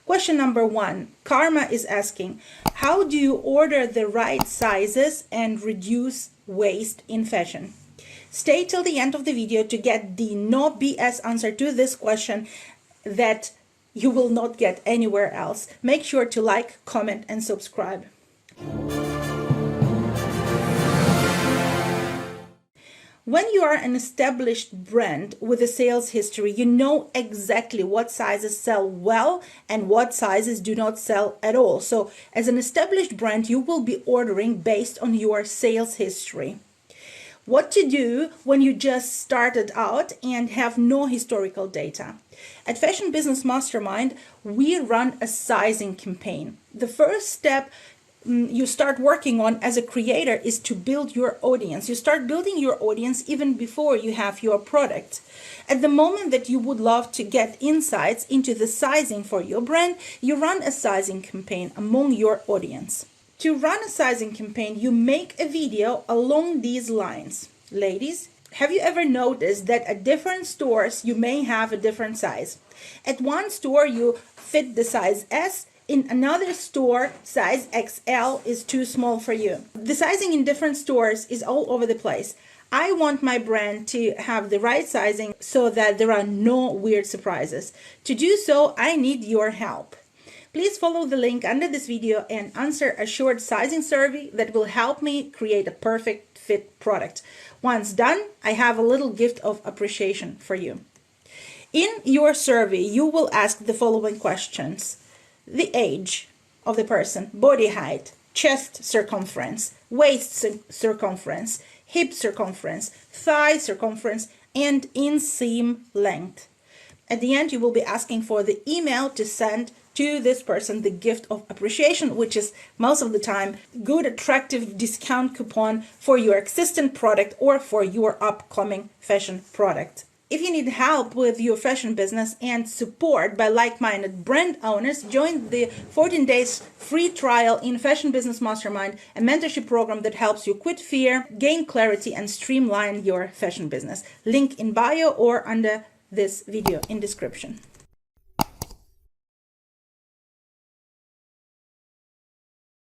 Question number 1, Karma is asking, how do you order the right sizes and reduce waste in fashion? Stay till the end of the video to get the no BS answer to this question that you will not get anywhere else. Make sure to like, comment, and subscribe. When you are an established brand with a sales history, you know exactly what sizes sell well and what sizes do not sell at all. So as an established brand, you will be ordering based on your sales history. What to do when you just started out and have no historical data? At Fashion Business Mastermind, we run a sizing campaign. The first step you start working on as a creator is to build your audience. You start building your audience even before you have your product. At the moment that you would love to get insights into the sizing for your brand, you run a sizing campaign among your audience. To run a sizing campaign, you make a video along these lines. Ladies, have you ever noticed that at different stores you may have a different size? At one store you fit the size S, in another store, size XL is too small for you. The sizing in different stores is all over the place. I want my brand to have the right sizing so that there are no weird surprises. To do so, I need your help. Please follow the link under this video and answer a short sizing survey that will help me create a perfect fit product. Once done, I have a little gift of appreciation for you. In your survey, you will ask the following questions. The age of the person, body height, chest circumference, waist circumference, hip circumference, thigh circumference, and inseam length. At the end, you will be asking for the email to send to this person the gift of appreciation, which is most of the time good, attractive discount coupon for your existing product or for your upcoming fashion product. If you need help with your fashion business and support by like-minded brand owners, join the 14 days free trial in Fashion Business Mastermind, a mentorship program that helps you quit fear, gain clarity, and streamline your fashion business. Link in bio or under this video in description.